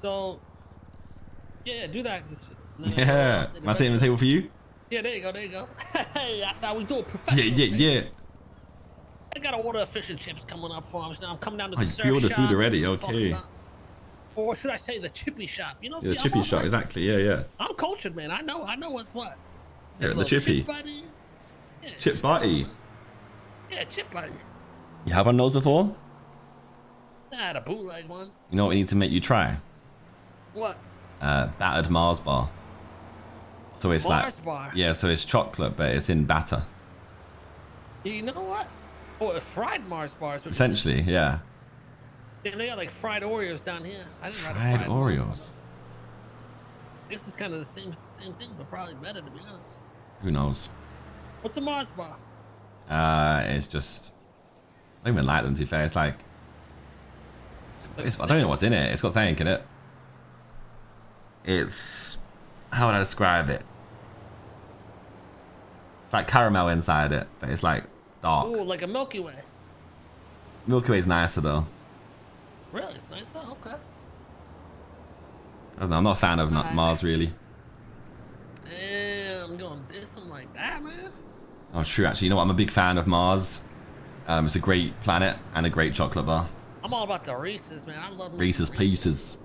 So yeah, do that. Just, Yeah. Am I sitting at the table for you? Yeah, there you go, there you go. Hey, that's how we do it, Yeah, professional. yeah. I got to order fish and chips coming up for him. Now I'm coming down to the Oh, you surf pre-ordered shop. food already, okay. Or should I say the chippy shop? You know, Yeah, the see, I'm chippy all shop, right. exactly, yeah. I'm cultured, man. I know what's what. Yeah, the chippy. Chip buddy. Yeah, Chip buddy. Yeah, chip buddy. You had one of those before? I had a bootleg one. You know what we need to make you try? What? Battered Mars bar. So it's Mars like, bar. yeah, so it's chocolate, but it's in batter. You know what? Oh, it's fried Mars bars. Essentially, yeah. And they got like fried Oreos down here. I didn't Fried Oreos. This is kind of the same thing, but probably better, to be honest. Who knows? What's a Mars bar? It's just, I don't even like them, to be fair. It's like, I don't know what's in it. It's got something in it. It's, how would I describe it? It's like caramel inside it, but it's like dark. Ooh, like a Milky Way. Milky Way's nicer though. Really? It's nice. Oh, okay. I don't know, I'm not a fan of Mars really. Damn, I'm going to diss them like that, man. Oh, true. Actually, you know what? I'm a big fan of Mars. It's a great planet and a great chocolate bar. I'm all about the Reese's, man. I love Reese's Pieces.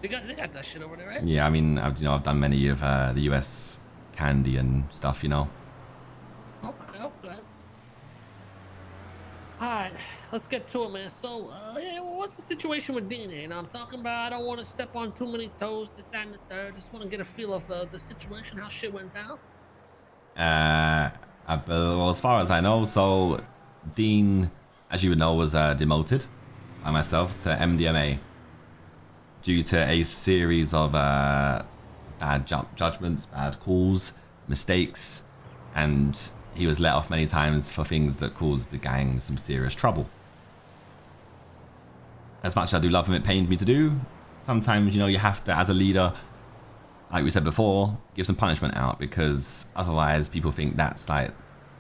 They got that shit over there, right? Yeah, I mean, I've done many of the US candy and stuff, you know. Okay. All right, let's get to it, man. So, yeah, well, what's the situation with Dean? You know, I'm talking about. I don't want to step on too many toes. This, that, and the third. Just want to get a feel of the situation, how shit went down. Well, as far as I know, so Dean, as you would know, was demoted by myself to MDMA due to a series of bad judgments, bad calls, mistakes, and he was let off many times for things that caused the gang some serious trouble. As much as I do love him, it pained me to do. Sometimes, you have to, as a leader, like we said before, give some punishment out, because otherwise people think that's like,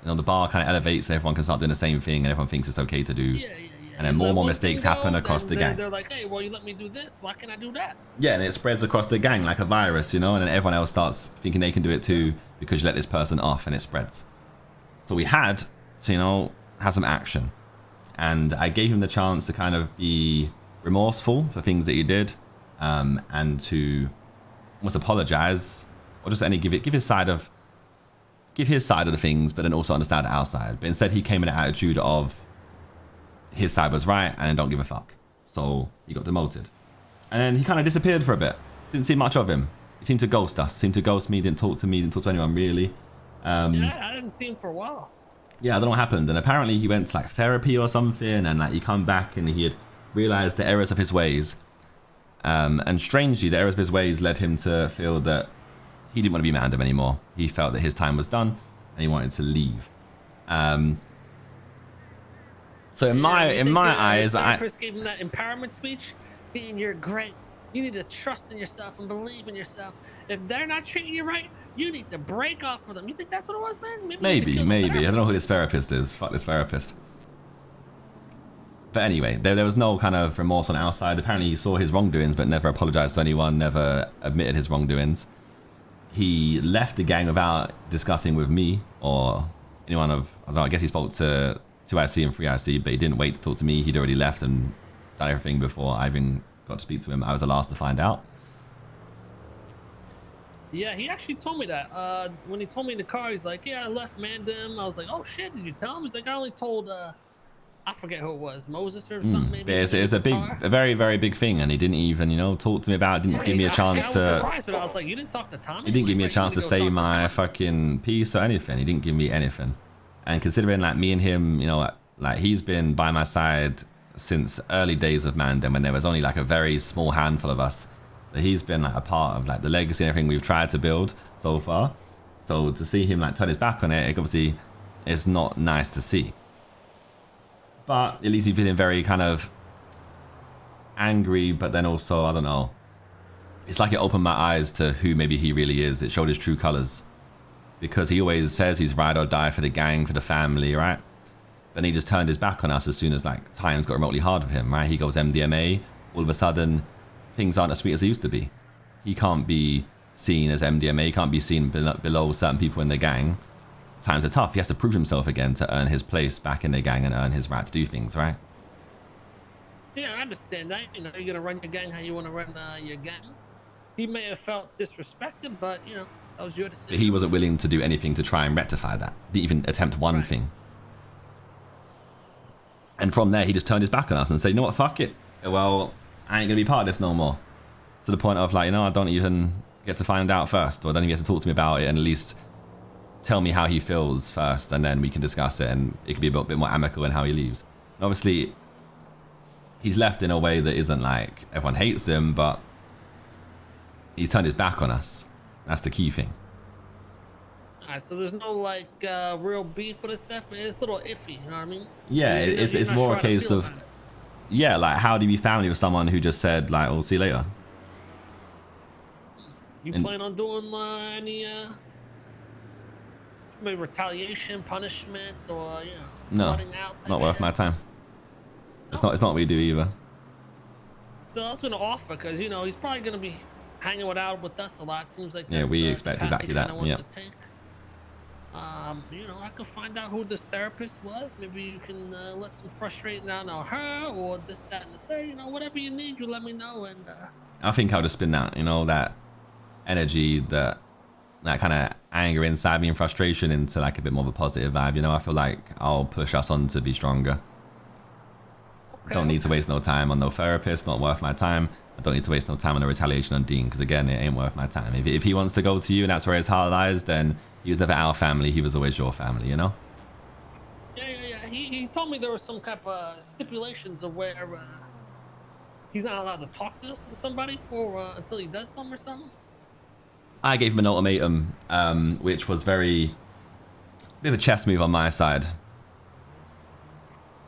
the bar kind of elevates so everyone can start doing the same thing and everyone thinks it's okay to do. Yeah. And then more and more mistakes happen across the gang. They're like, hey, well, you let me do this. Why can't I do that? Yeah, and it spreads across the gang like a virus, and then everyone else starts thinking they can do it too because you let this person off and it spreads. So we had to, have some action. And I gave him the chance to kind of be remorseful for things that he did, and to almost apologize, or just give his side of the things, but then also understand our side. But instead he came in an attitude of his side was right and don't give a fuck. So he got demoted. And then he kind of disappeared for a bit. Didn't see much of him. He seemed to ghost us, seemed to ghost me, didn't talk to me, didn't talk to anyone really. Yeah, I didn't see him for a while. Yeah, I don't know what happened. And apparently he went to like therapy or something, and like he come back and he had realized the errors of his ways. And strangely, the errors of his ways led him to feel that he didn't want to be Mandem anymore. He felt that his time was done and he wanted to leave. So in my eyes, I first gave him that empowerment speech. Being you're great. You need to trust in yourself and believe in yourself. If they're not treating you right, you need to break off with them. You think that's what it was, man? Maybe. I don't know who this therapist is. Fuck this therapist. But anyway, there was no kind of remorse on our side. Apparently he saw his wrongdoings but never apologized to anyone, never admitted his wrongdoings. He left the gang without discussing with me or anyone of, I don't know, I guess he spoke to 2IC and 3IC, but he didn't wait to talk to me. He'd already left and done everything before I even got to speak to him. I was the last to find out. Yeah, he actually told me that. When he told me in the car, he's like, yeah, I left Mandem. I was like, oh shit, did you tell him? He's like, I only told, I forget who it was, Moses or something maybe. But it's a very, very big thing, and he didn't even, talk to me about it, didn't give me a chance to... I was surprised, but I was like, you didn't talk to Tommy? He didn't give me a chance to say my fucking piece or anything. He didn't give me anything. And considering like me and him, like he's been by my side since early days of Mandem when there was only like a very small handful of us. So he's been like a part of like the legacy and everything we've tried to build so far. So to see him like turn his back on it obviously is not nice to see. But at least he's feeling very kind of angry, but then also, I don't know. It's like it opened my eyes to who maybe he really is. It showed his true colors. Because he always says he's ride or die for the gang, for the family, right? Then he just turned his back on us as soon as like times got remotely hard with him, right? He goes MDMA. All of a sudden, things aren't as sweet as they used to be. He can't be seen as MDMA, he can't be seen below certain people in the gang. Times are tough. He has to prove himself again to earn his place back in the gang and earn his right to do things, right? Yeah, I understand that. You know, you're gonna run your gang how you want to run your gang. He may have felt disrespected, but you know, that was your decision. But he wasn't willing to do anything to try and rectify that. Didn't even attempt one thing. And from there, he just turned his back on us and said, you know what, fuck it. Well, I ain't gonna be part of this no more. To the point of like, you know, I don't even get to find out first, or don't even get to talk to me about it, and at least tell me how he feels first, and then we can discuss it, and it could be a bit more amicable in how he leaves. And obviously, he's left in a way that isn't like everyone hates him, but he's turned his back on us. That's the key thing. Alright, so there's no like real beef with his death, man. It's a little iffy, you know what I mean? Yeah, it's more a case of, yeah, like how do you be family with someone who just said like, "We'll see you later"? You plan on doing any maybe retaliation, punishment, or you know, flooding out? Not worth my time. It's not what we do either. So I was gonna offer, because you know he's probably gonna be hanging out with us a lot. Seems like yeah, we expect exactly that. Yeah. You know, I could find out who this therapist was. Maybe you can let some frustrating out on her, or this, that, and the third. You know, whatever you need, you let me know. And I think I'll just spin that. You know, that energy, that kind of anger inside me and frustration into like a bit more of a positive vibe. You know, I feel like I'll push us on to be stronger. Okay, don't need to waste no time on no therapist. Not worth my time. I don't need to waste no time on a retaliation on Dean, because again, it ain't worth my time. If he wants to go to you and that's where his heart lies, then he was never our family. He was always your family, you know? Yeah. He told me there was some type of stipulations of where he's not allowed to talk to somebody for until he does something or something. I gave him an ultimatum, which was bit of a chess move on my side.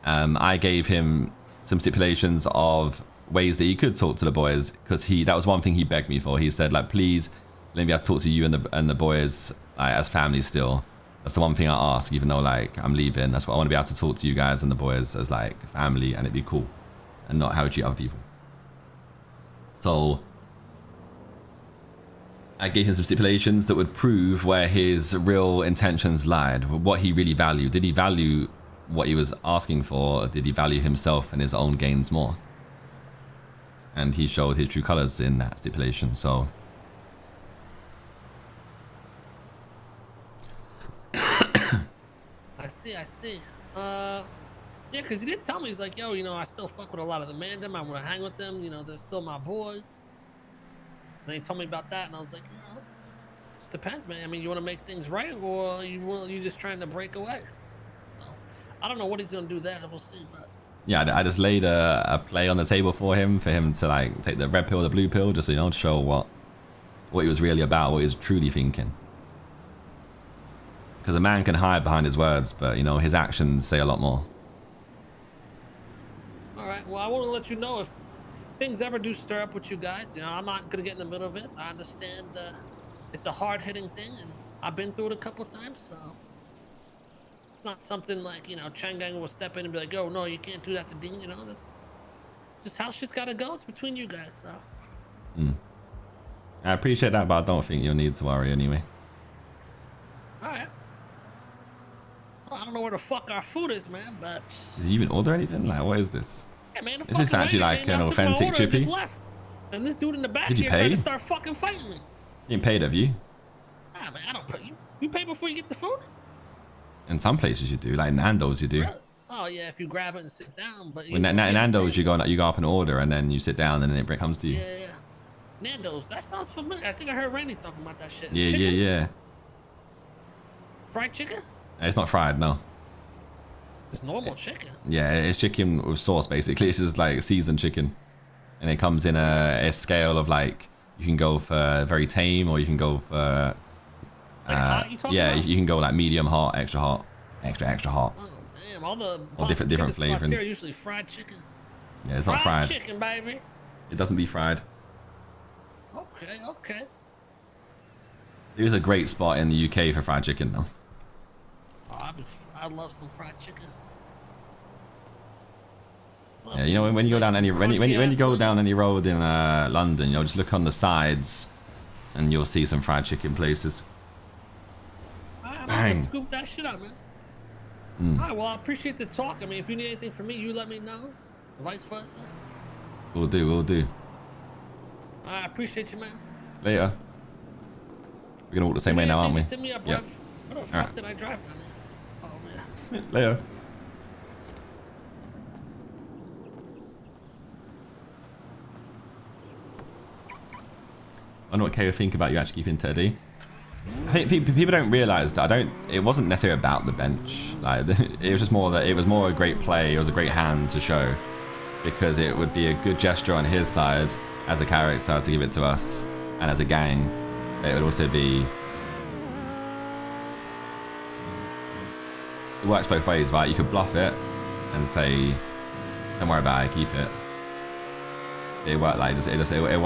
I gave him some stipulations of ways that he could talk to the boys, because that was one thing he begged me for. He said, like, please let me be able to talk to you and the boys like, as family still. That's the one thing I ask, even though like I'm leaving. That's what I want to be able to talk to you guys and the boys as like family, and it'd be cool, and not how we treat other people. So I gave him some stipulations that would prove where his real intentions lied, what he really valued. Did he value what he was asking for, or did he value himself and his own gains more? And he showed his true colors in that stipulation. So I see. Yeah, because he did tell me, he's like, yo, you know, I still fuck with a lot of the Mandem. I want to hang with them. You know, they're still my boys. And he told me about that, and I was like, you know, it just depends, man. I mean, you want to make things right, or you just trying to break away? So I don't know what he's gonna do there. We'll see. But yeah, I just laid a play on the table for him to like take the red pill, the blue pill, just, you know, to show what he was really about, what he was truly thinking. Because a man can hide behind his words, but you know, his actions say a lot more. All right. Well, I want to let you know if things ever do stir up with you guys. You know, I'm not gonna get in the middle of it. I understand it's a hard-hitting thing, and I've been through it a couple times, so it's not something like, you know, Changang will step in and be like, "Oh no, you can't do that to Dean." You know, that's just how shit's gotta go. It's between you guys, so. I appreciate that, but I don't think you'll need to worry anyway. All right. Well, I don't know where the fuck our food is, man, but. Did you even order anything? Like, what is this? Yeah, man, is this actually like an authentic chippy? And this dude in the back Did you here pay? tried to start fucking fighting me. You didn't pay, have you? Ah, man, I don't pay you. You pay before you get the food? In some places you do, like in Nando's you do. Really? Oh yeah, if you grab it and sit down, but in Nando's you go up and order, and then you sit down, and then it comes to you. Yeah. Nando's, that sounds familiar. I think I heard Randy talking about that shit. Yeah. Fried chicken? It's not fried, no. It's normal chicken. Yeah, it's chicken with sauce basically. It's just like seasoned chicken, and it comes in a scale of like, you can go for very tame, or you can go for hot, you talking yeah, about? you can go like medium hot, extra hot. Oh damn, all the different flavors. Here are usually fried chicken. Yeah, it's not fried. Chicken, baby. It doesn't be fried. Okay. There's a great spot in the UK for fried chicken though. Oh, I love some fried chicken. Yeah, you know, when you go down any when you go down any road in London, you know, just look on the sides, and you'll see some fried chicken places. I'm Bang. gonna scoop that shit up, man. All right, well, I appreciate the talk. I mean, if you need anything from me, you let me know. Vice versa. We'll do. I appreciate you, man. Later. We're gonna walk the same way now, aren't we? Send me up, Yep. bruv. What the fuck did I drive down there? Oh, man. Later. I wonder what Kay would think about you actually keeping Teddy. I think people don't realise that it wasn't necessarily about the bench. Like, it was just more that it was more a great play. It was a great hand to show, because it would be a good gesture on his side as a character to give it to us, and as a gang, it would also be. It works both ways, right? You could bluff it and say, "Don't worry about it, keep it." It worked like it worked.